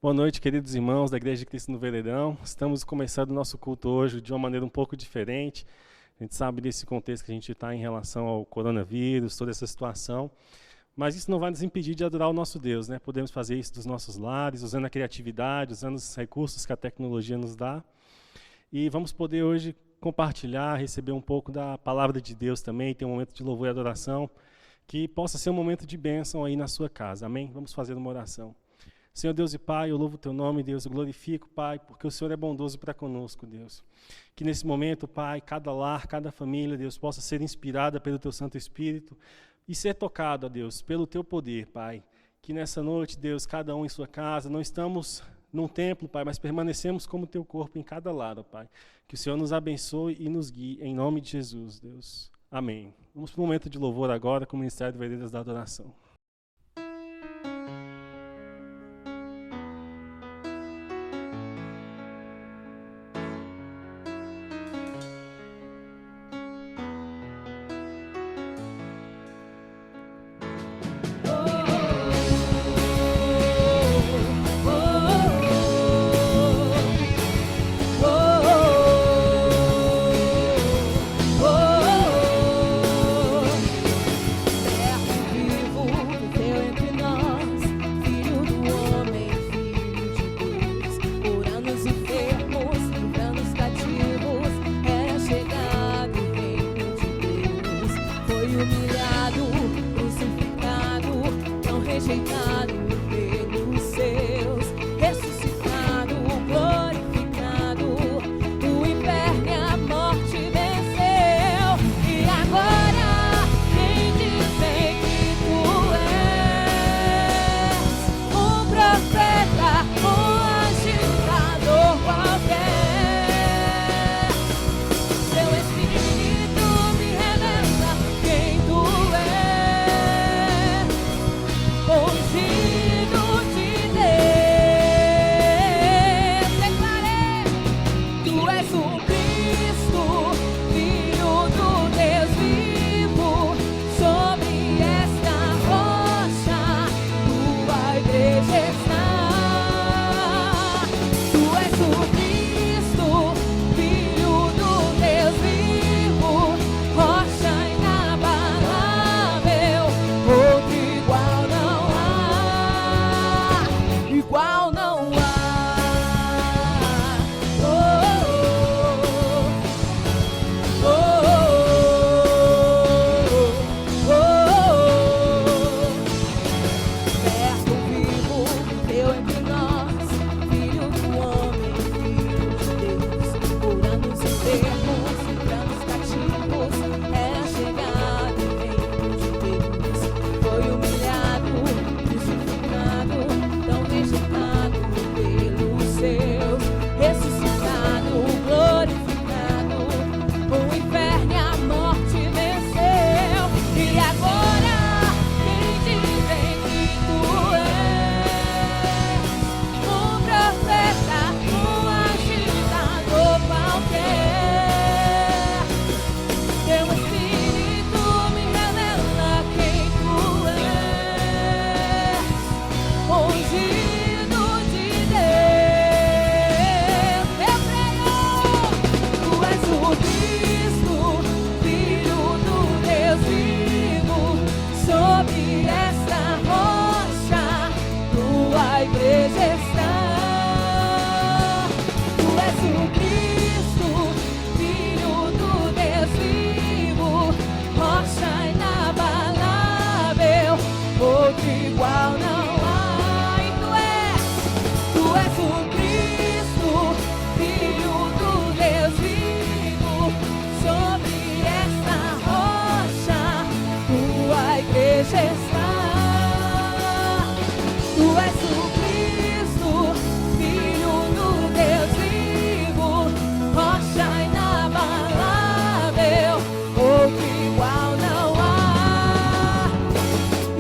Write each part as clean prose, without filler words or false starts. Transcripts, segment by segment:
Boa noite, queridos irmãos da Igreja de Cristo no Vereirão. Estamos começando o nosso culto hoje de uma maneira um pouco diferente. A gente sabe desse contexto que a gente está em relação ao coronavírus, toda essa situação. Mas isso não vai nos impedir de adorar o nosso Deus, né? Podemos fazer isso dos nossos lares, usando a criatividade, usando os recursos que a tecnologia nos dá. E vamos poder hoje compartilhar, receber um pouco da palavra de Deus também, ter um momento de louvor e adoração, que possa ser um momento de bênção aí na sua casa. Amém? Vamos fazer uma oração. Senhor Deus e Pai, eu louvo o Teu nome, Deus, eu glorifico, Pai, porque o Senhor é bondoso para conosco, Deus. Que nesse momento, Pai, cada lar, cada família, Deus, possa ser inspirada pelo Teu Santo Espírito e ser tocado, Deus, pelo Teu poder, Pai. Que nessa noite, Deus, cada um em sua casa, não estamos num templo, Pai, mas permanecemos como Teu corpo em cada lado, Pai. Que o Senhor nos abençoe e nos guie, em nome de Jesus, Deus. Amém. Vamos para o momento de louvor agora com o Ministério de Veredas da Adoração.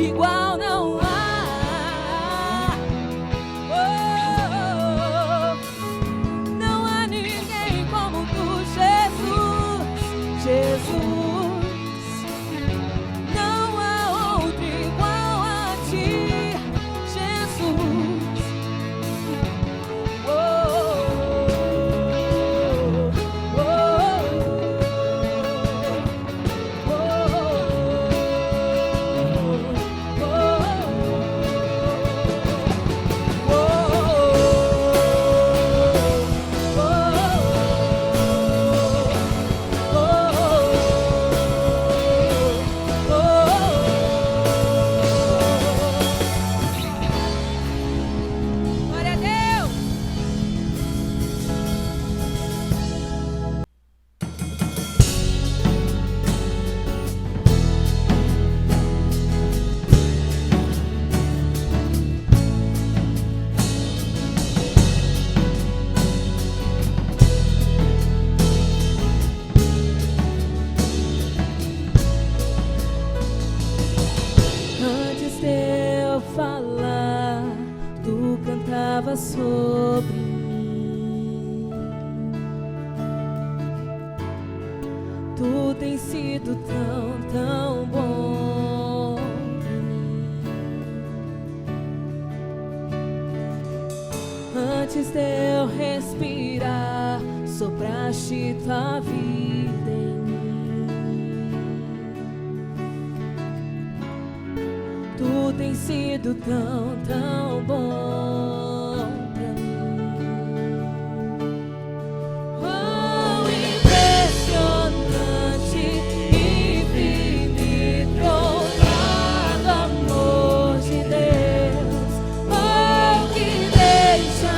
Igual não há. falar, tu cantava sobre mim. Tu tens sido tão, tão bom pra mim. Antes de eu respirar, sopraste tua vida em mim. Tu tens sido tão, tão bom pra mim. Oh, impressionante, infinito, ousado amor de Deus. Oh, que deixa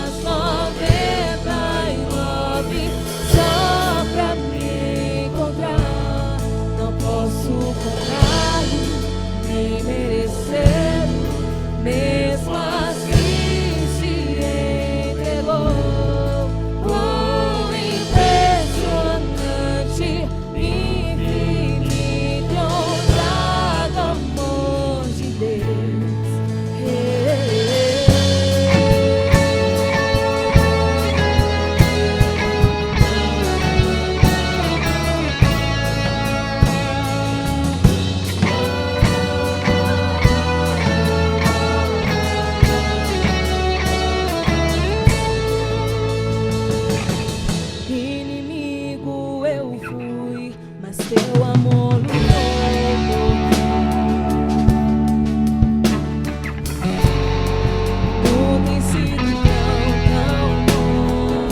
as 99 só pra me encontrar. Não posso comprar-me nem merecer, mesmo assim se entregou. Oh, impressionante, infinito, ousado amor de Deus. Inimigo eu fui, mas teu amor me tomou. Tu tens sido tão, tão bom.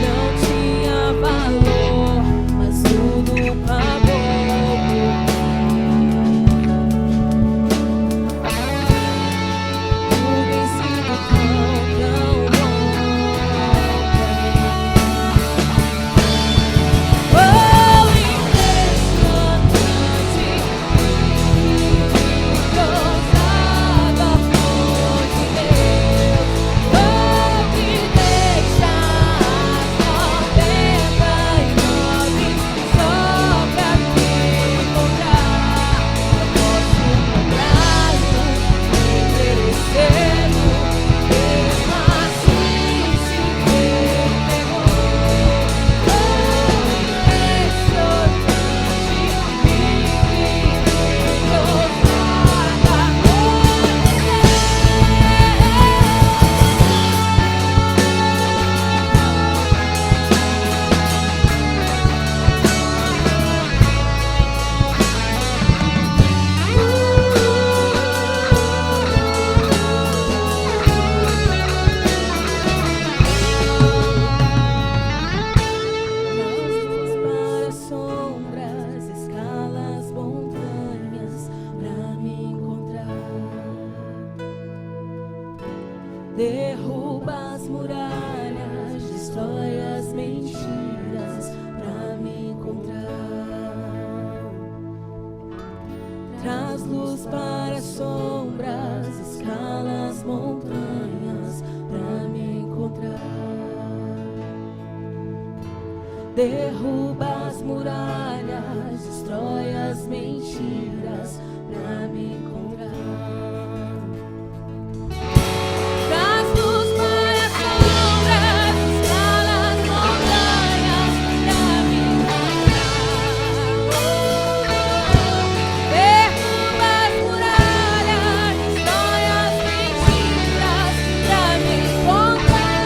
Não tinha valor, mas tudo pagou por mim. Tu tens sido tão, tão bom pra mim. Oh, impressionante, infinito, ousado amor de Deus. Oh, que deixa as 99 só pra me encontrar. Não posso comprar-me, nem merecer-me, mesmo assim se entregou. Oh, impressionante, infinito, ousado amor de Traz para sombras, escalas montanhas pra me encontrar. Derruba as muralhas, destrói as mentiras pra me encontrar. Traz luz para sombras, escala as montanhas pra me encontrar. Derruba as muralhas, destrói as mentiras pra me encontrar. Traz luz para sombras, escala as montanhas pra me encontrar. Derruba as muralhas, destrói as mentiras pra me encontrar.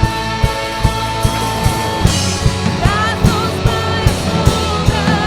Traz luz para sombras,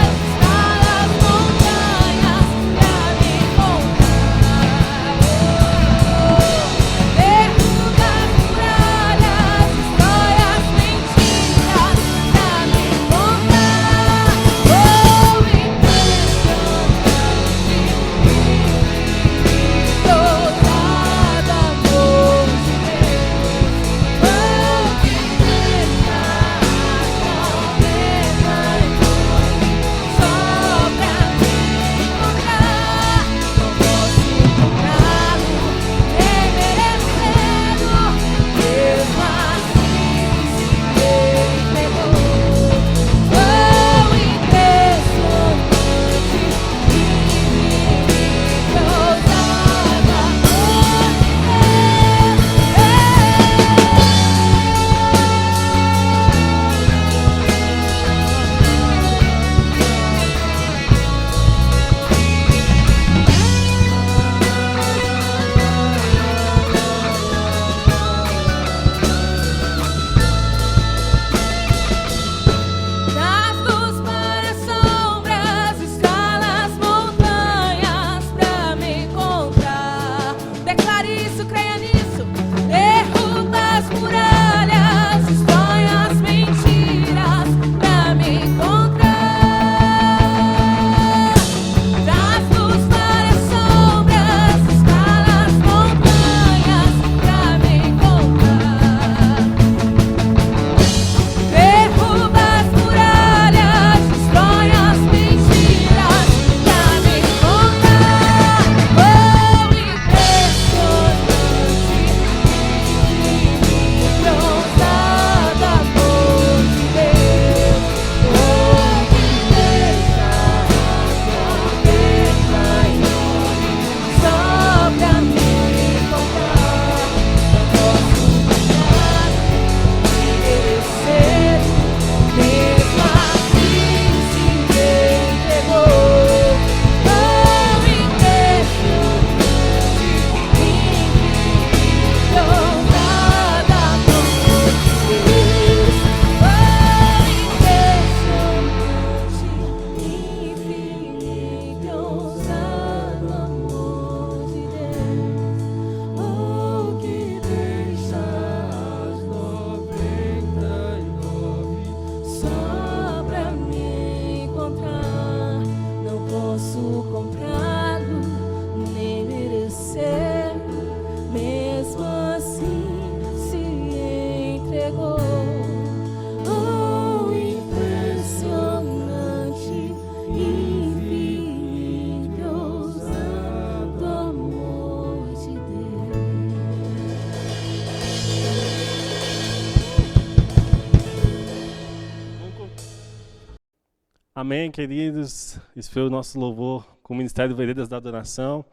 Amém, queridos. Esse foi o nosso louvor com o Ministério Veredas da Adoração.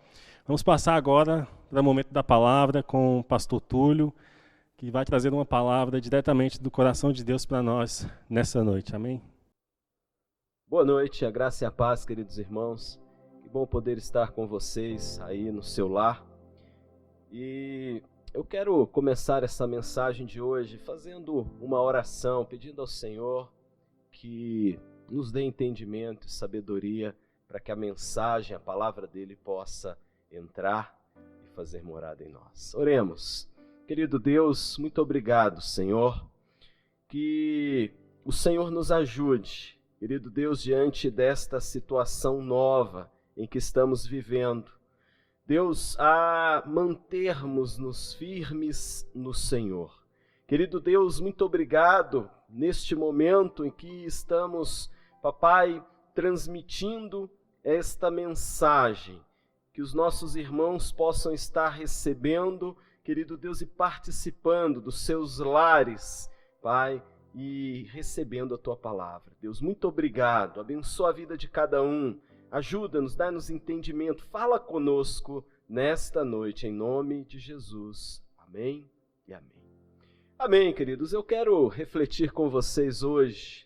Vamos passar agora para o momento da palavra com o pastor Túlio, que vai trazer uma palavra diretamente do coração de Deus para nós nessa noite. Amém? Boa noite, a graça e a paz, queridos irmãos. Que bom poder estar com vocês aí no seu lar. E eu quero começar essa mensagem de hoje fazendo uma oração, pedindo ao Senhor que nos dê entendimento e sabedoria para que a mensagem, a palavra dele possa entrar e fazer morada em nós. Oremos. Querido Deus, muito obrigado, Senhor, que o Senhor nos ajude, querido Deus, diante desta situação nova em que estamos vivendo. Deus, a mantermos-nos firmes no Senhor. Querido Deus, muito obrigado neste momento em que estamos, Papai, transmitindo esta mensagem, que os nossos irmãos possam estar recebendo, querido Deus, e participando dos seus lares, Pai, e recebendo a Tua palavra. Deus, muito obrigado, abençoa a vida de cada um, ajuda-nos, dá-nos entendimento, fala conosco nesta noite, em nome de Jesus. Amém e amém. Amém, queridos. Eu quero refletir com vocês hoje,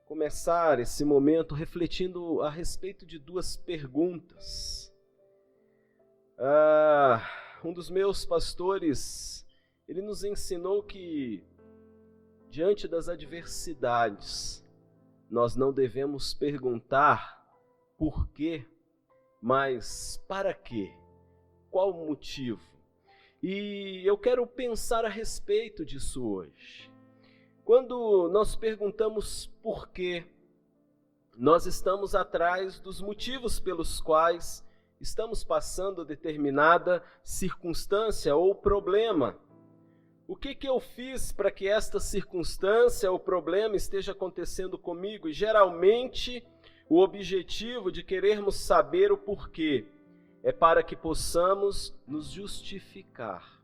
começar esse momento refletindo a respeito de duas perguntas. Um dos meus pastores, ele nos ensinou que diante das adversidades, nós não devemos perguntar por quê, mas para quê? Qual o motivo? E eu quero pensar a respeito disso hoje. Quando nós perguntamos por quê, nós estamos atrás dos motivos pelos quais estamos passando determinada circunstância ou problema. O que eu fiz para que esta circunstância ou problema esteja acontecendo comigo? E geralmente o objetivo de querermos saber o porquê é para que possamos nos justificar,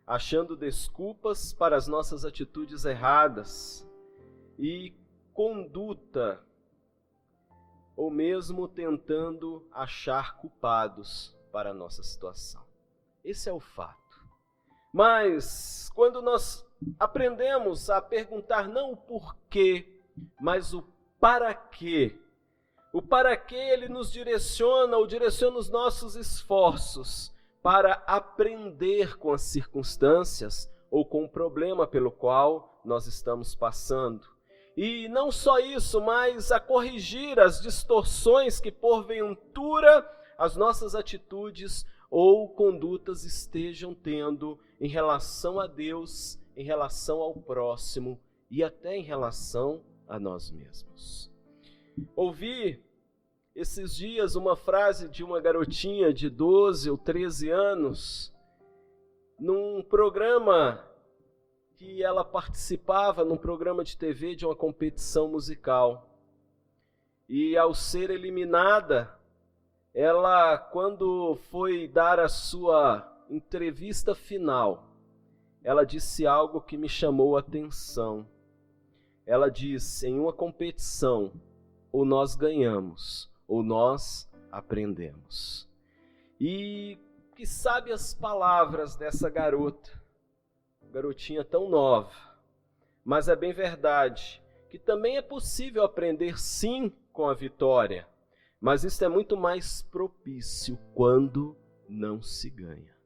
achando desculpas para as nossas atitudes erradas e conduta, ou mesmo tentando achar culpados para a nossa situação. Esse é o fato. Mas quando nós aprendemos a perguntar não o porquê, mas o para quê, o para quê ele nos direciona ou direciona os nossos esforços para aprender com as circunstâncias ou com o problema pelo qual nós estamos passando. E não só isso, mas a corrigir as distorções que porventura as nossas atitudes ou condutas estejam tendo em relação a Deus, em relação ao próximo e até em relação a nós mesmos. Ouvi esses dias uma frase de uma garotinha de 12 ou 13 anos num programa que ela participava, num programa de TV de uma competição musical. E ao ser eliminada, ela, quando foi dar a sua entrevista final, ela disse algo que me chamou a atenção. Ela disse: em uma competição, ou nós ganhamos, ou nós aprendemos. E que sabe as palavras dessa garotinha tão nova, mas é bem verdade que também é possível aprender sim com a vitória, mas isso é muito mais propício quando não se ganha.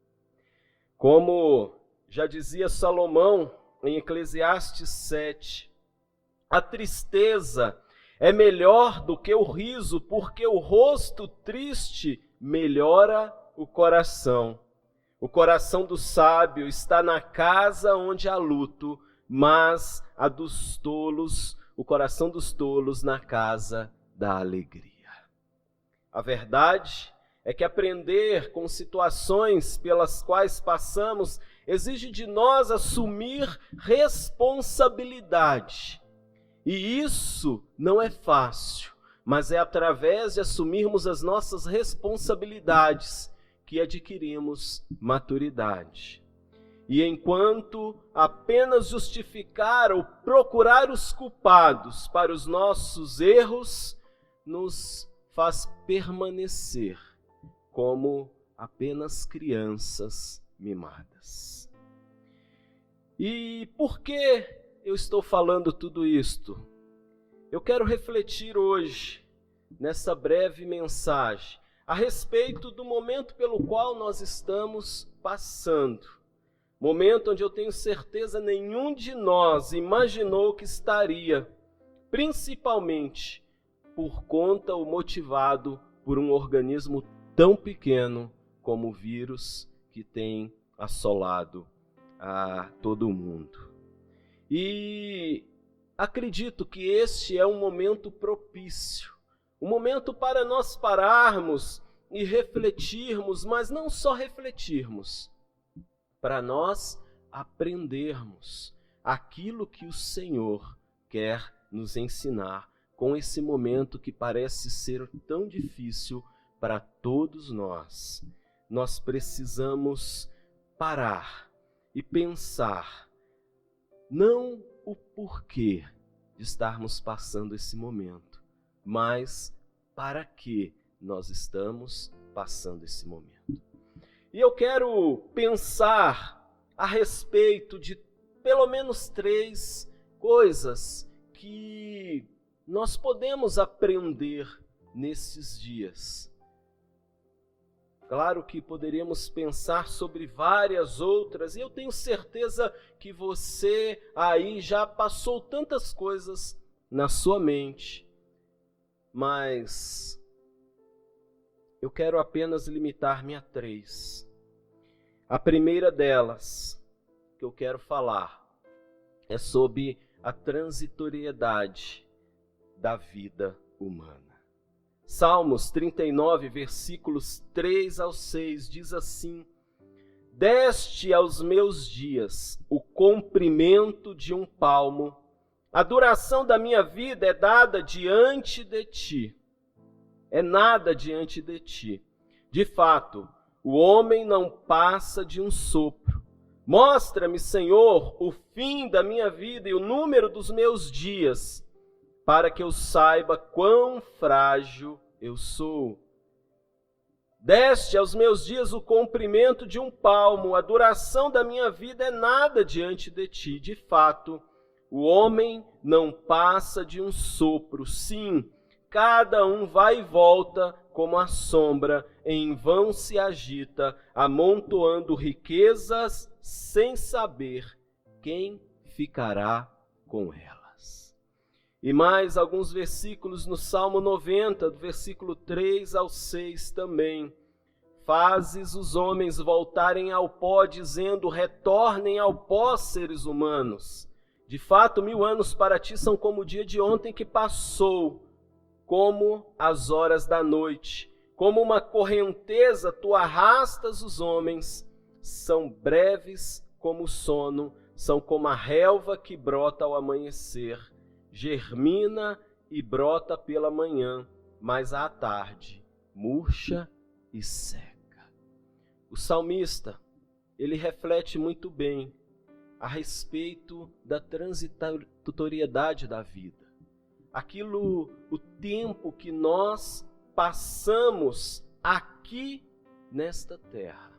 Como já dizia Salomão em Eclesiastes 7, a tristeza é melhor do que o riso, porque o rosto triste melhora o coração. O coração do sábio está na casa onde há luto, mas a dos tolos, o coração dos tolos na casa da alegria. A verdade é que aprender com situações pelas quais passamos exige de nós assumir responsabilidade. E isso não é fácil, mas é através de assumirmos as nossas responsabilidades que adquirimos maturidade. E enquanto apenas justificar ou procurar os culpados para os nossos erros, nos faz permanecer como apenas crianças mimadas. E por que eu estou falando tudo isto? Eu quero refletir hoje, nessa breve mensagem, a respeito do momento pelo qual nós estamos passando. Momento onde eu tenho certeza nenhum de nós imaginou que estaria, principalmente por conta ou motivado por um organismo tão pequeno como o vírus que tem assolado a todo mundo. E acredito que este é um momento propício, um momento para nós pararmos e refletirmos, mas não só refletirmos, para nós aprendermos aquilo que o Senhor quer nos ensinar com esse momento que parece ser tão difícil para todos nós. Nós precisamos parar e pensar, não o porquê de estarmos passando esse momento, mas para que nós estamos passando esse momento. E eu quero pensar a respeito de pelo menos 3 coisas que nós podemos aprender nesses dias. Claro que poderíamos pensar sobre várias outras, e eu tenho certeza que você aí já passou tantas coisas na sua mente, mas eu quero apenas limitar-me a 3. A primeira delas que eu quero falar é sobre a transitoriedade da vida humana. Salmos 39, versículos 3 ao 6, diz assim: Deste aos meus dias o comprimento de um palmo, a duração da minha vida é dada diante de ti. É nada diante de ti. De fato, o homem não passa de um sopro. Mostra-me, Senhor, o fim da minha vida e o número dos meus dias, para que eu saiba quão frágil eu sou. Deste aos meus dias o comprimento de um palmo, a duração da minha vida é nada diante de ti. De fato, o homem não passa de um sopro. Sim, cada um vai e volta como a sombra, em vão se agita, amontoando riquezas sem saber quem ficará com elas. E mais alguns versículos no Salmo 90, do versículo 3 ao 6 também. Fazes os homens voltarem ao pó, dizendo, retornem ao pó, seres humanos. De fato, 1000 anos para ti são como o dia de ontem que passou, como as horas da noite. Como uma correnteza, tu arrastas os homens, são breves como o sono, são como a relva que brota ao amanhecer, germina e brota pela manhã, mas à tarde murcha e seca. O salmista, ele reflete muito bem a respeito da transitoriedade da vida. Aquilo, o tempo que nós passamos aqui nesta terra.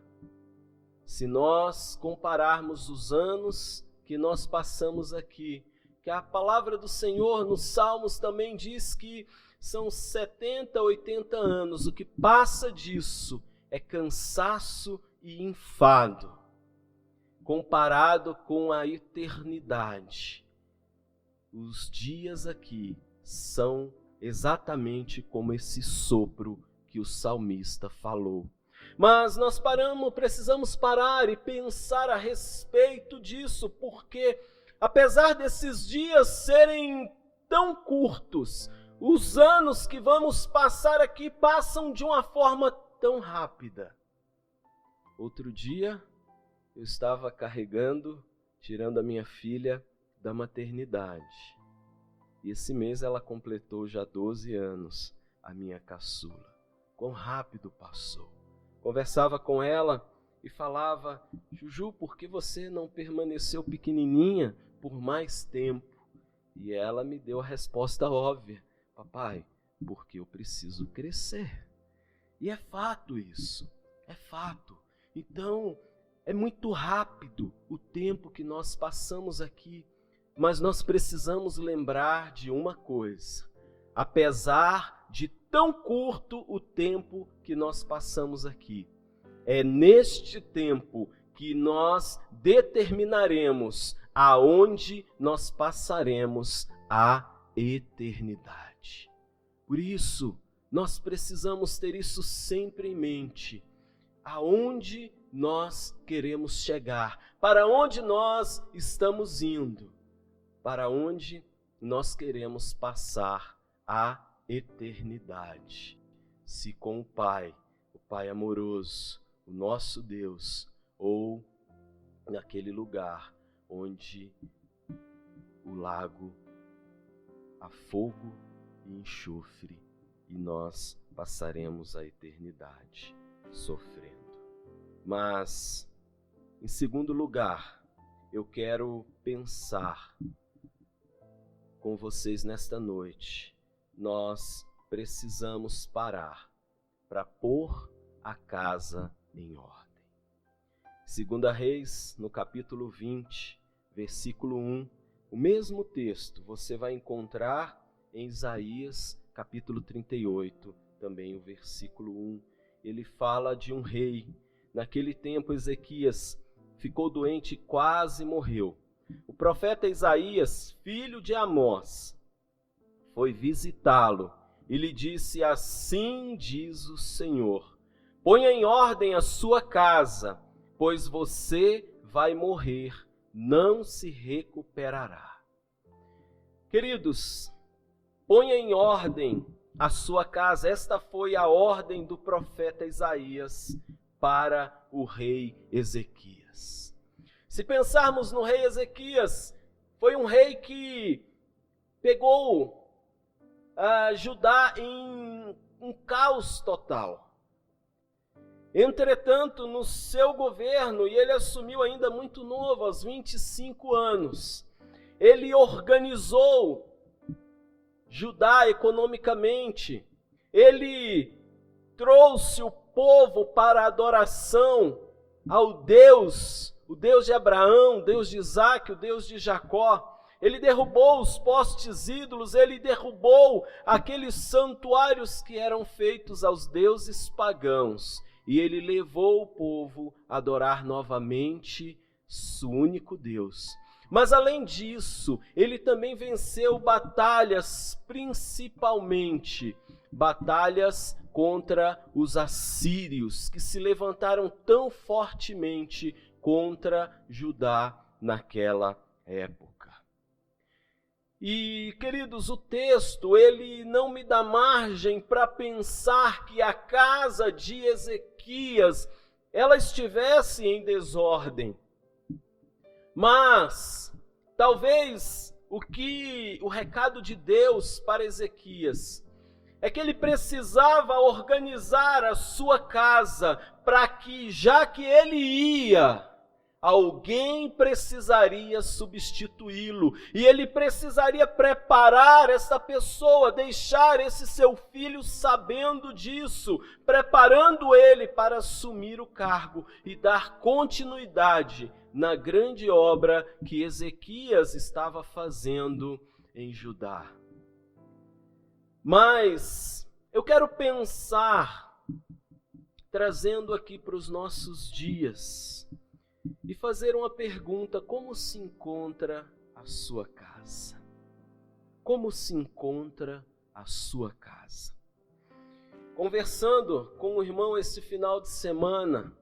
Se nós compararmos os anos que nós passamos aqui, que a palavra do Senhor nos Salmos também diz que são 70, 80 anos, o que passa disso é cansaço e enfado, comparado com a eternidade. Os dias aqui são exatamente como esse sopro que o salmista falou. Mas nós precisamos parar e pensar a respeito disso, porque apesar desses dias serem tão curtos, os anos que vamos passar aqui passam de uma forma tão rápida. Outro dia, eu estava tirando a minha filha da maternidade. E esse mês ela completou já 12 anos, a minha caçula. Quão rápido passou. Conversava com ela e falava: Juju, por que você não permaneceu pequenininha por mais tempo? E ela me deu a resposta óbvia: papai, porque eu preciso crescer. E é fato isso, é fato. Então, é muito rápido o tempo que nós passamos aqui, mas nós precisamos lembrar de uma coisa: apesar de tão curto o tempo que nós passamos aqui, é neste tempo que nós determinaremos aonde nós passaremos a eternidade. Por isso, nós precisamos ter isso sempre em mente. Aonde nós queremos chegar, para onde nós estamos indo, para onde nós queremos passar a eternidade. Se com o Pai amoroso, o nosso Deus, ou naquele lugar onde o lago há fogo e enxofre, e nós passaremos a eternidade sofrendo. Mas, em segundo lugar, eu quero pensar com vocês nesta noite. Nós precisamos parar para pôr a casa em ordem. 2 Reis, no capítulo 20, versículo 1, o mesmo texto você vai encontrar em Isaías, capítulo 38, também o versículo 1. Ele fala de um rei. Naquele tempo, Ezequias ficou doente e quase morreu. O profeta Isaías, filho de Amós, foi visitá-lo e lhe disse: assim diz o Senhor, ponha em ordem a sua casa, pois você vai morrer, não se recuperará. Queridos, ponha em ordem a sua casa. Esta foi a ordem do profeta Isaías para o rei Ezequias. Se pensarmos no rei Ezequias, foi um rei que pegou Judá em um caos total. Entretanto, no seu governo, e ele assumiu ainda muito novo, aos 25 anos, ele organizou Judá economicamente, ele trouxe o povo para a adoração ao Deus, o Deus de Abraão, o Deus de Isaac, o Deus de Jacó. Ele derrubou os postes ídolos, ele derrubou aqueles santuários que eram feitos aos deuses pagãos. E ele levou o povo a adorar novamente o único Deus. Mas além disso, ele também venceu batalhas, principalmente batalhas contra os assírios, que se levantaram tão fortemente contra Judá naquela época. E, queridos, o texto, ele não me dá margem para pensar que a casa de Ezequias, ela estivesse em desordem. Mas, talvez, o recado de Deus para Ezequias é que ele precisava organizar a sua casa para que, já que ele ia, alguém precisaria substituí-lo. E ele precisaria preparar essa pessoa, deixar esse seu filho sabendo disso, preparando ele para assumir o cargo e dar continuidade na grande obra que Ezequias estava fazendo em Judá. Mas eu quero pensar, trazendo aqui para os nossos dias, e fazer uma pergunta: como se encontra a sua casa? Como se encontra a sua casa? Conversando com o irmão esse final de semana,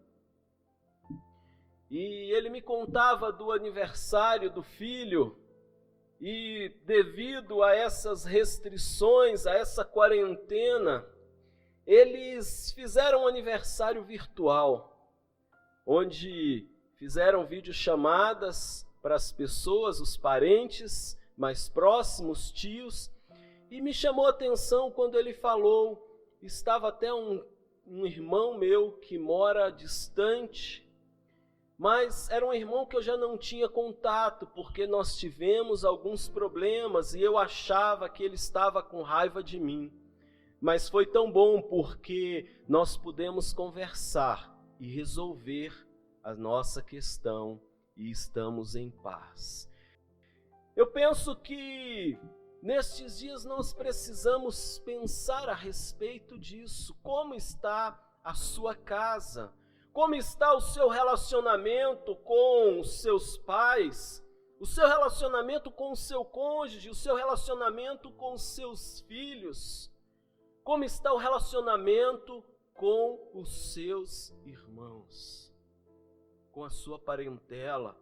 e ele me contava do aniversário do filho, e devido a essas restrições, a essa quarentena, eles fizeram um aniversário virtual, onde fizeram videochamadas para as pessoas, os parentes mais próximos, tios, e me chamou a atenção quando ele falou, estava até um irmão meu que mora distante, mas era um irmão que eu já não tinha contato, porque nós tivemos alguns problemas e eu achava que ele estava com raiva de mim. Mas foi tão bom porque nós pudemos conversar e resolver a nossa questão e estamos em paz. Eu penso que nestes dias nós precisamos pensar a respeito disso. Como está a sua casa? Como está o seu relacionamento com os seus pais? O seu relacionamento com o seu cônjuge? O seu relacionamento com os seus filhos? Como está o relacionamento com os seus irmãos? Com a sua parentela?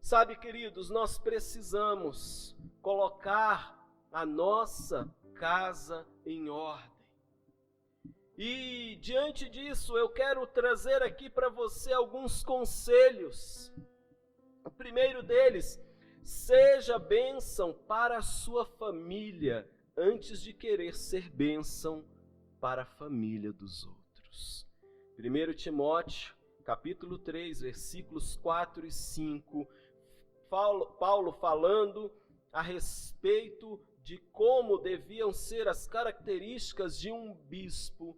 Sabe, queridos, nós precisamos colocar a nossa casa em ordem. E diante disso, eu quero trazer aqui para você alguns conselhos. O primeiro deles, seja bênção para a sua família, antes de querer ser bênção para a família dos outros. 1 Timóteo, capítulo 3, versículos 4 e 5, Paulo falando a respeito de como deviam ser as características de um bispo,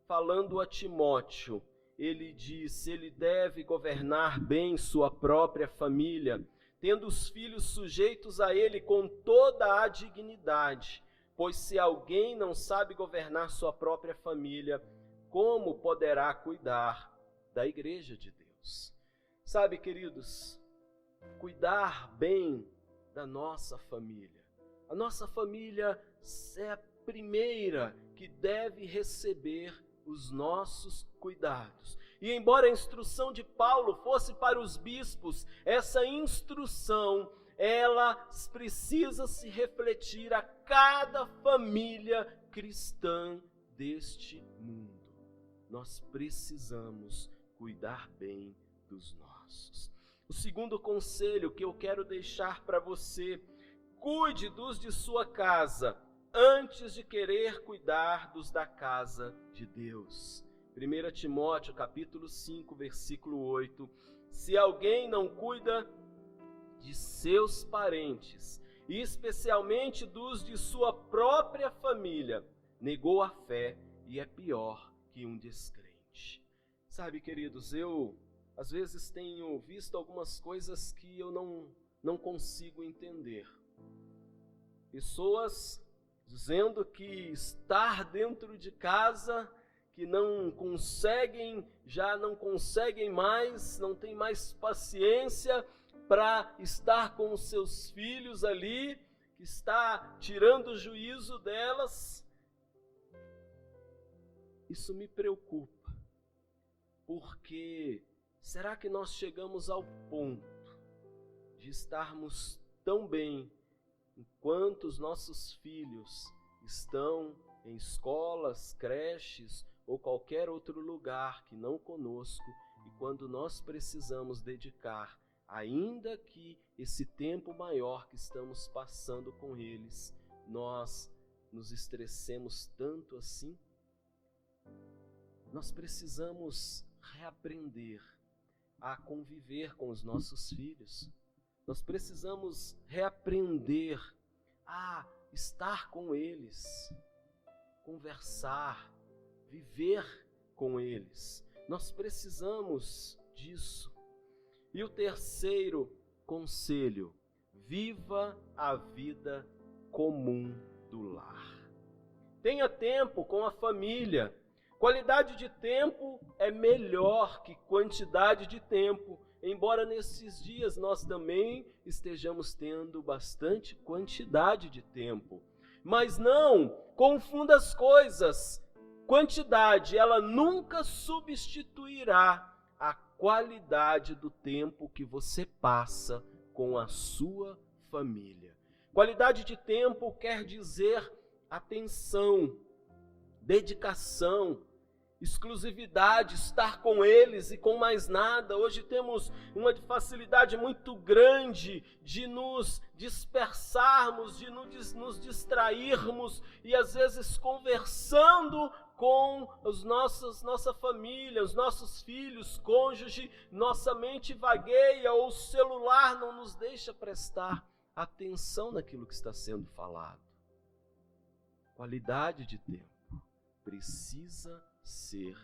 falando a Timóteo, ele diz: ele deve governar bem sua própria família, tendo os filhos sujeitos a ele com toda a dignidade, pois se alguém não sabe governar sua própria família, como poderá cuidar da igreja de Deus? Sabe, queridos, cuidar bem da nossa família. A nossa família é a primeira que deve receber os nossos cuidados. E embora a instrução de Paulo fosse para os bispos, essa instrução, ela precisa se refletir a cada família cristã deste mundo. Nós precisamos cuidar bem dos nossos. O segundo conselho que eu quero deixar para você: cuide dos de sua casa antes de querer cuidar dos da casa de Deus. 1 Timóteo, capítulo 5, versículo 8. Se alguém não cuida de seus parentes, e especialmente dos de sua própria família, negou a fé e é pior que um descrente. Sabe, queridos, eu às vezes tenho visto algumas coisas que eu não consigo entender. Pessoas dizendo que estar dentro de casa, que já não conseguem mais, não tem mais paciência para estar com os seus filhos ali, que está tirando o juízo delas. Isso me preocupa, porque será que nós chegamos ao ponto de estarmos tão bem enquanto os nossos filhos estão em escolas, creches ou qualquer outro lugar que não conosco, e quando nós precisamos dedicar, ainda que esse tempo maior que estamos passando com eles, nós nos estressemos tanto assim? Nós precisamos reaprender a conviver com os nossos filhos. Nós precisamos reaprender a estar com eles, conversar, viver com eles. Nós precisamos disso. E o terceiro conselho: viva a vida comum do lar. Tenha tempo com a família. Qualidade de tempo é melhor que quantidade de tempo, embora nesses dias nós também estejamos tendo bastante quantidade de tempo. Mas não confunda as coisas. Quantidade, ela nunca substituirá a qualidade do tempo que você passa com a sua família. Qualidade de tempo quer dizer atenção, dedicação, exclusividade, estar com eles e com mais nada. Hoje temos uma facilidade muito grande de nos dispersarmos, de nos distrairmos e às vezes conversando com nossa família, os nossos filhos, cônjuge, nossa mente vagueia ou o celular não nos deixa prestar atenção naquilo que está sendo falado. Qualidade de tempo precisa ser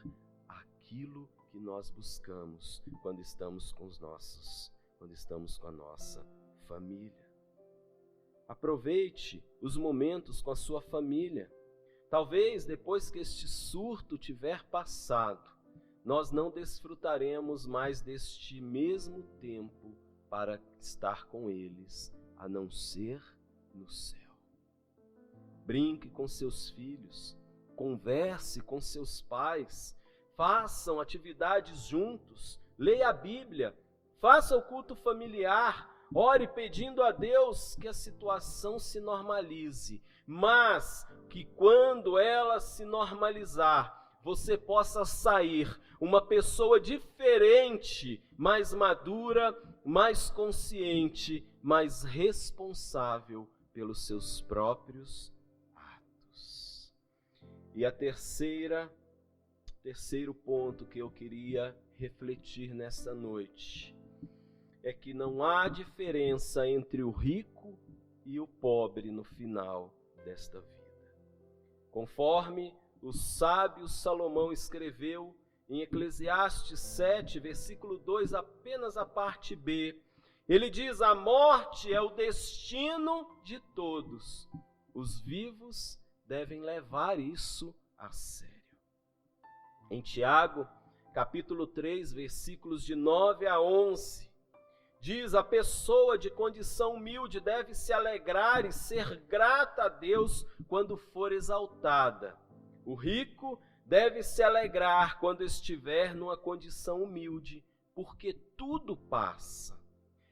aquilo que nós buscamos quando estamos com a nossa família. Aproveite os momentos com a sua família. Talvez depois que este surto tiver passado, nós não desfrutaremos mais deste mesmo tempo para estar com eles, a não ser no céu. Brinque com seus filhos, converse com seus pais, façam atividades juntos, leia a Bíblia, faça o culto familiar, ore pedindo a Deus que a situação se normalize, mas que quando ela se normalizar, você possa sair uma pessoa diferente, mais madura, mais consciente, mais responsável pelos seus próprios atos. E a terceiro ponto que eu queria refletir nessa noite é que não há diferença entre o rico e o pobre no final desta vida. Conforme o sábio Salomão escreveu em Eclesiastes 7, versículo 2, apenas a parte B, ele diz: a morte é o destino de todos. Os vivos devem levar isso a sério. Em Tiago, capítulo 3, versículos de 9 a 11, diz: a pessoa de condição humilde deve se alegrar e ser grata a Deus quando for exaltada. O rico deve se alegrar quando estiver numa condição humilde, porque tudo passa.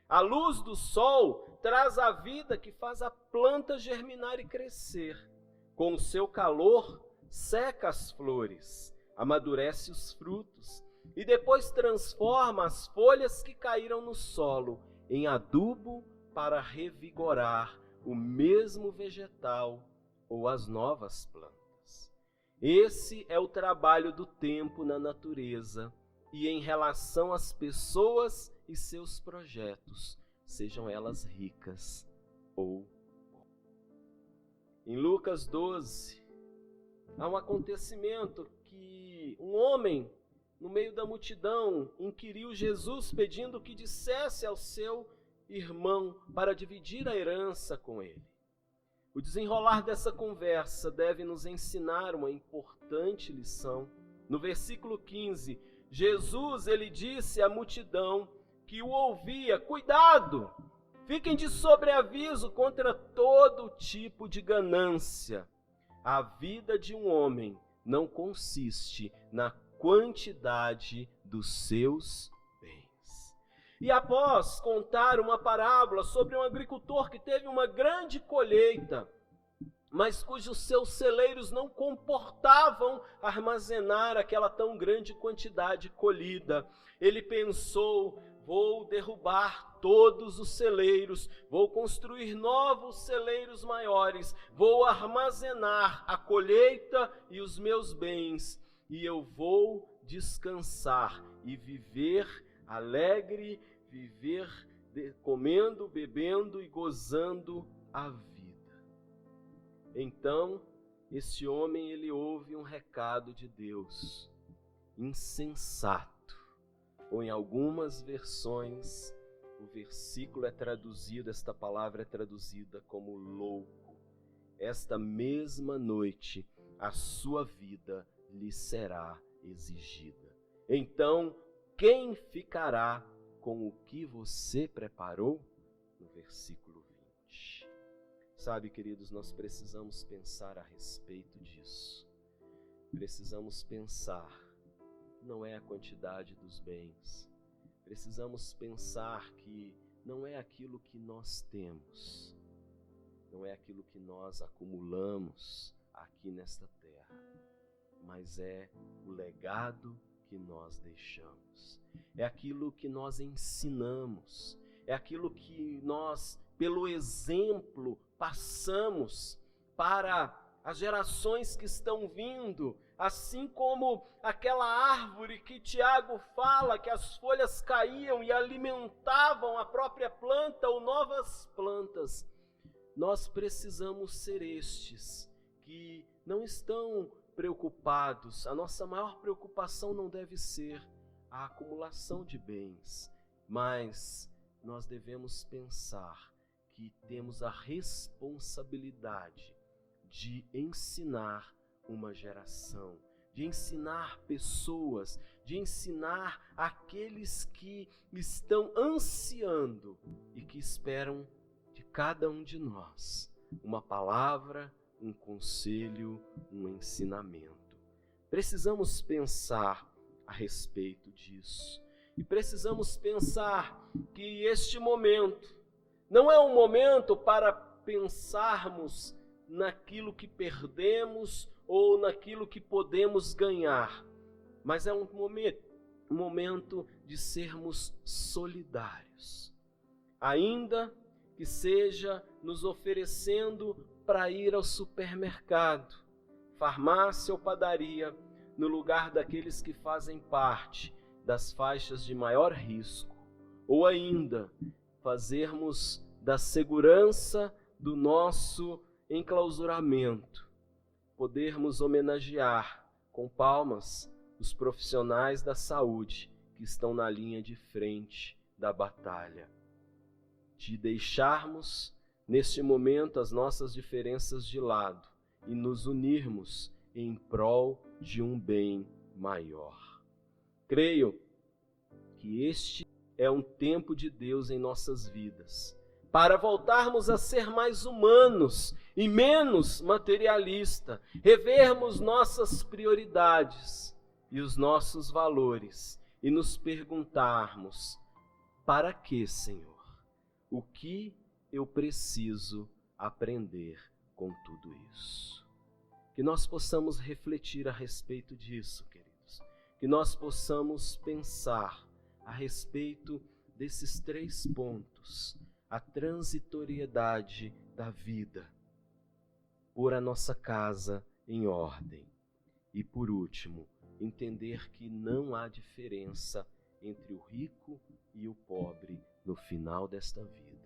A luz do sol traz a vida que faz a planta germinar e crescer. Com o seu calor, seca as flores, amadurece os frutos e depois transforma as folhas que caíram no solo em adubo para revigorar o mesmo vegetal ou as novas plantas. Esse é o trabalho do tempo na natureza e em relação às pessoas e seus projetos, sejam elas ricas ou pobres. Em Lucas 12, há um acontecimento que um homem, no meio da multidão, inquiriu Jesus pedindo que dissesse ao seu irmão para dividir a herança com ele. O desenrolar dessa conversa deve nos ensinar uma importante lição. No versículo 15, Jesus ele disse à multidão que o ouvia: cuidado, fiquem de sobreaviso contra todo tipo de ganância. A vida de um homem não consiste na quantidade dos seus bens. E após contar uma parábola sobre um agricultor que teve uma grande colheita, mas cujos seus celeiros não comportavam armazenar aquela tão grande quantidade colhida, ele pensou: vou derrubar todos os celeiros, vou construir novos celeiros maiores, vou armazenar a colheita e os meus bens, e eu vou descansar e viver alegre, viver comendo, bebendo e gozando a vida. Então, esse homem, ele ouve um recado de Deus, insensato, ou em algumas versões, o versículo é traduzido, esta palavra é traduzida como louco. Esta mesma noite, a sua vida lhe será exigida. Então, quem ficará com o que você preparou? No versículo 20. Sabe, queridos, nós precisamos pensar a respeito disso. Precisamos pensar, não é a quantidade dos bens. Precisamos pensar que não é aquilo que nós temos, não é aquilo que nós acumulamos aqui nesta terra, mas é o legado que nós deixamos, é aquilo que nós ensinamos, é aquilo que nós, pelo exemplo, passamos para as gerações que estão vindo, assim como aquela árvore que Tiago fala, que as folhas caíam e alimentavam a própria planta ou novas plantas. Nós precisamos ser estes que não estão preocupados. A nossa maior preocupação não deve ser a acumulação de bens, mas nós devemos pensar que temos a responsabilidade de ensinar uma geração, de ensinar pessoas, de ensinar aqueles que estão ansiando e que esperam de cada um de nós uma palavra, um conselho, um ensinamento. Precisamos pensar a respeito disso. E precisamos pensar que este momento não é um momento para pensarmos naquilo que perdemos ou naquilo que podemos ganhar, mas é um momento de sermos solidários, ainda que seja nos oferecendo para ir ao supermercado, farmácia ou padaria, no lugar daqueles que fazem parte das faixas de maior risco, ou ainda fazermos da segurança do nosso enclausuramento, podermos homenagear com palmas os profissionais da saúde que estão na linha de frente da batalha, de deixarmos neste momento as nossas diferenças de lado e nos unirmos em prol de um bem maior. Creio que este é um tempo de Deus em nossas vidas, para voltarmos a ser mais humanos e menos materialista, revermos nossas prioridades e os nossos valores e nos perguntarmos: para que, Senhor? O que eu preciso aprender com tudo isso? Que nós possamos refletir a respeito disso, queridos. Que nós possamos pensar a respeito desses 3 pontos. A transitoriedade da vida, pôr a nossa casa em ordem. E por último, entender que não há diferença entre o rico e o pobre no final desta vida.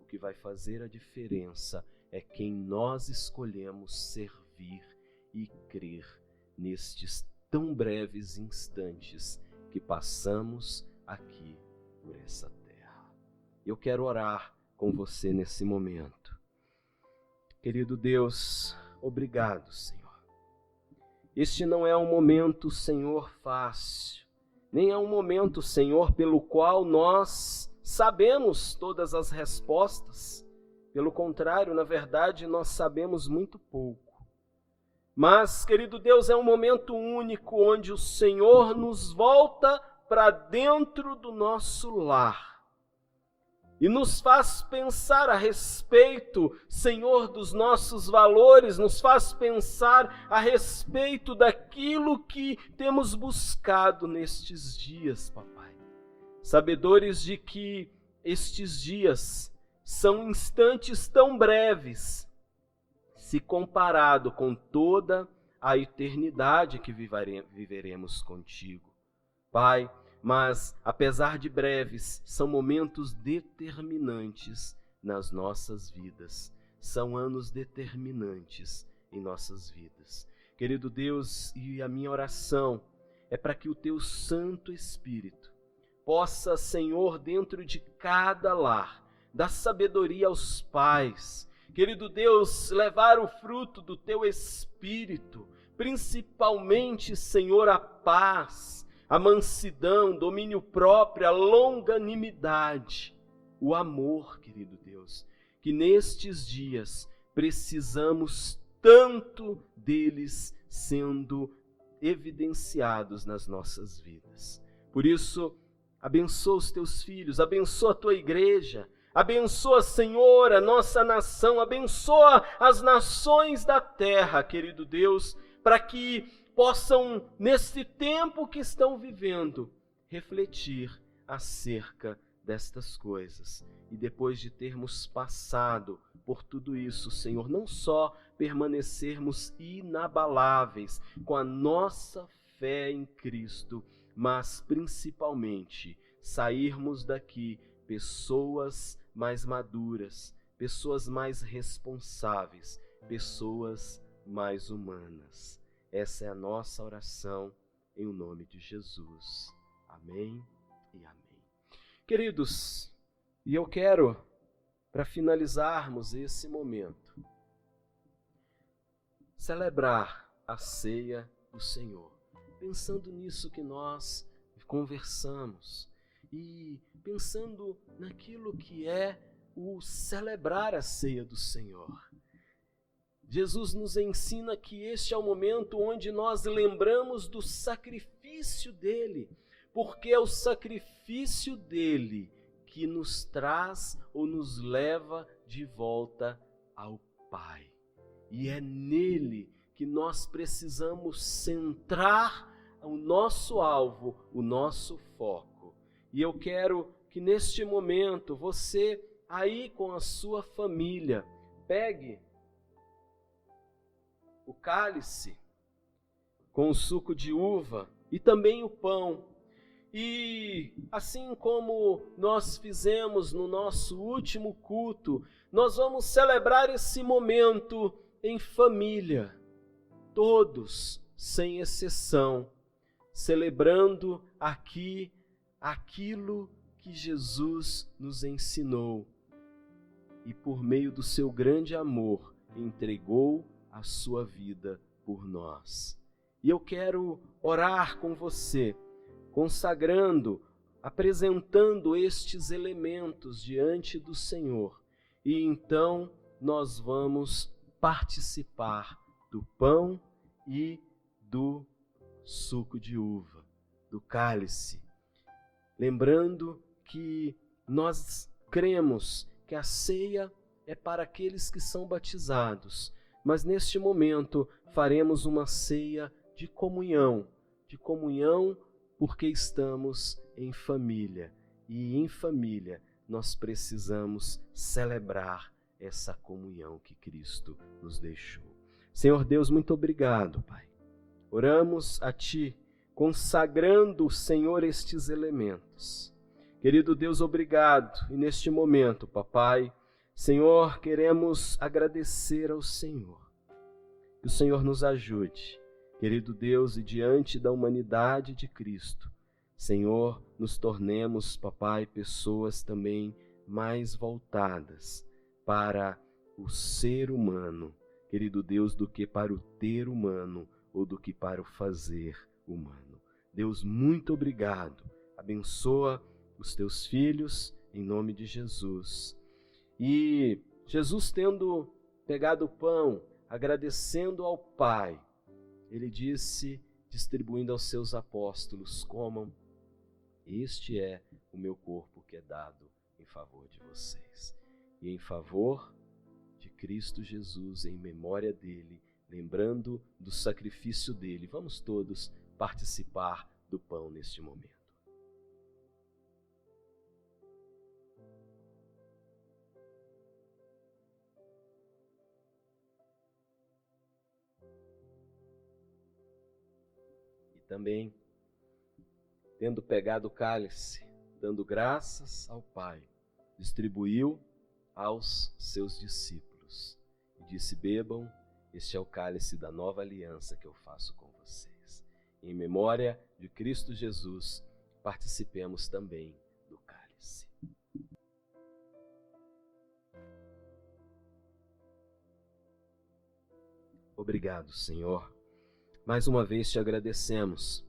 O que vai fazer a diferença é quem nós escolhemos servir e crer nestes tão breves instantes que passamos aqui por essa terra. Eu quero orar com você nesse momento. Querido Deus, obrigado, Senhor. Este não é um momento, Senhor, fácil, nem é um momento, Senhor, pelo qual nós sabemos todas as respostas. Pelo contrário, na verdade, nós sabemos muito pouco. Mas, querido Deus, é um momento único onde o Senhor nos volta para dentro do nosso lar e nos faz pensar a respeito, Senhor, dos nossos valores, nos faz pensar a respeito daquilo que temos buscado nestes dias, papai. Sabedores de que estes dias são instantes tão breves, se comparado com toda a eternidade que viveremos contigo. Pai, mas, apesar de breves, são momentos determinantes nas nossas vidas. São anos determinantes em nossas vidas. Querido Deus, e a minha oração é para que o Teu Santo Espírito possa, Senhor, dentro de cada lar, dar sabedoria aos pais. Querido Deus, levar o fruto do Teu Espírito, principalmente, Senhor, a paz, a mansidão, domínio próprio, a longanimidade, o amor, querido Deus, que nestes dias precisamos tanto deles sendo evidenciados nas nossas vidas. Por isso, abençoa os teus filhos, abençoa a tua igreja, abençoa, Senhor, a nossa nação, abençoa as nações da terra, querido Deus, para que possam, nesse tempo que estão vivendo, refletir acerca destas coisas. E depois de termos passado por tudo isso, Senhor, não só permanecermos inabaláveis com a nossa fé em Cristo, mas principalmente sairmos daqui pessoas mais maduras, pessoas mais responsáveis, pessoas mais humanas. Essa é a nossa oração em o nome de Jesus. Amém e amém. Queridos, e eu quero, para finalizarmos esse momento, celebrar a ceia do Senhor, pensando nisso que nós conversamos e pensando naquilo que é o celebrar a ceia do Senhor. Jesus nos ensina que este é o momento onde nós lembramos do sacrifício dele, porque é o sacrifício dele que nos traz ou nos leva de volta ao Pai. E é nele que nós precisamos centrar o nosso alvo, o nosso foco. E eu quero que neste momento você, aí com a sua família, pegue o cálice com o suco de uva e também o pão. E assim como nós fizemos no nosso último culto, nós vamos celebrar esse momento em família, todos, sem exceção, celebrando aqui aquilo que Jesus nos ensinou e por meio do seu grande amor entregou a sua vida por nós. E eu quero orar com você, consagrando, apresentando estes elementos diante do Senhor. E então nós vamos participar do pão e do suco de uva, do cálice. Lembrando que nós cremos que a ceia é para aqueles que são batizados, mas neste momento faremos uma ceia de comunhão porque estamos em família, e em família nós precisamos celebrar essa comunhão que Cristo nos deixou. Senhor Deus, muito obrigado, Pai. Oramos a Ti, consagrando, Senhor, estes elementos. Querido Deus, obrigado. E neste momento, Papai, Senhor, queremos agradecer ao Senhor. Que o Senhor nos ajude, querido Deus, e diante da humanidade de Cristo, Senhor, nos tornemos, Papai, pessoas também mais voltadas para o ser humano, querido Deus, do que para o ter humano ou do que para o fazer humano. Deus, muito obrigado. Abençoa os teus filhos em nome de Jesus. E Jesus, tendo pegado o pão, agradecendo ao Pai, ele disse, distribuindo aos seus apóstolos: comam, este é o meu corpo que é dado em favor de vocês. E em favor de Cristo Jesus, em memória dele, lembrando do sacrifício dele, vamos todos participar do pão neste momento. E também, tendo pegado o cálice, dando graças ao Pai, distribuiu aos seus discípulos e disse: bebam, este é o cálice da nova aliança que eu faço com vocês. Em memória de Cristo Jesus, participemos também do cálice. Obrigado, Senhor. Mais uma vez te agradecemos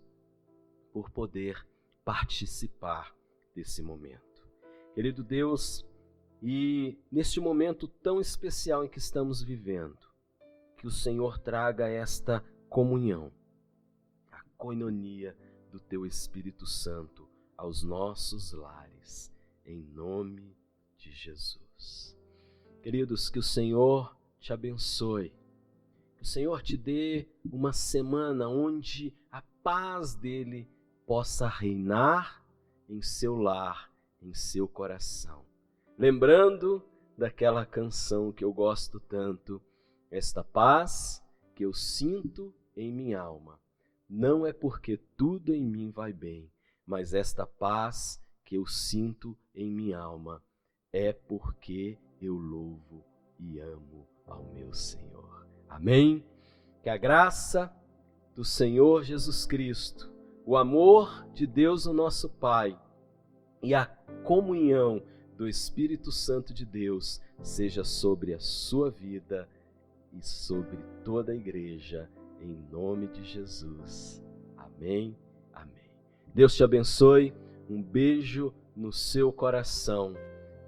por poder participar desse momento. Querido Deus, e neste momento tão especial em que estamos vivendo, que o Senhor traga esta comunhão, a coinonia do Teu Espírito Santo aos nossos lares, em nome de Jesus. Queridos, que o Senhor te abençoe, que o Senhor te dê uma semana onde a paz dEle possa reinar em seu lar, em seu coração. Lembrando daquela canção que eu gosto tanto, Esta paz que eu sinto em minha alma não é porque tudo em mim vai bem, mas esta paz que eu sinto em minha alma é porque eu louvo e amo ao meu Senhor. Amém? Que a graça do Senhor Jesus Cristo, o amor de Deus, o nosso Pai, e a comunhão do Espírito Santo de Deus seja sobre a sua vida e sobre toda a igreja, em nome de Jesus. Amém, amém. Deus te abençoe, um beijo no seu coração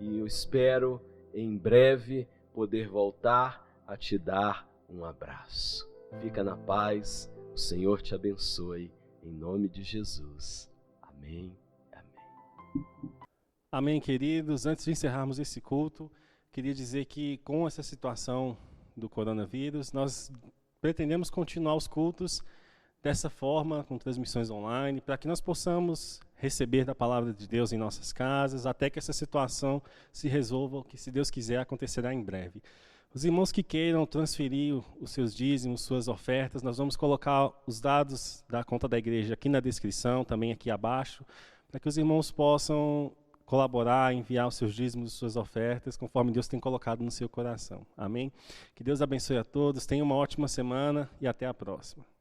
e eu espero em breve poder voltar a te dar um abraço. Fica na paz, o Senhor te abençoe, em nome de Jesus. Amém, amém. Amém, queridos. Antes de encerrarmos esse culto, queria dizer que com essa situação do coronavírus, nós pretendemos continuar os cultos dessa forma, com transmissões online, para que nós possamos receber da palavra de Deus em nossas casas, até que essa situação se resolva, que, se Deus quiser, acontecerá em breve. Os irmãos que queiram transferir os seus dízimos, suas ofertas, nós vamos colocar os dados da conta da igreja aqui na descrição, também aqui abaixo, para que os irmãos possam colaborar, enviar os seus dízimos, suas ofertas, conforme Deus tem colocado no seu coração. Amém? Que Deus abençoe a todos, tenham uma ótima semana e até a próxima.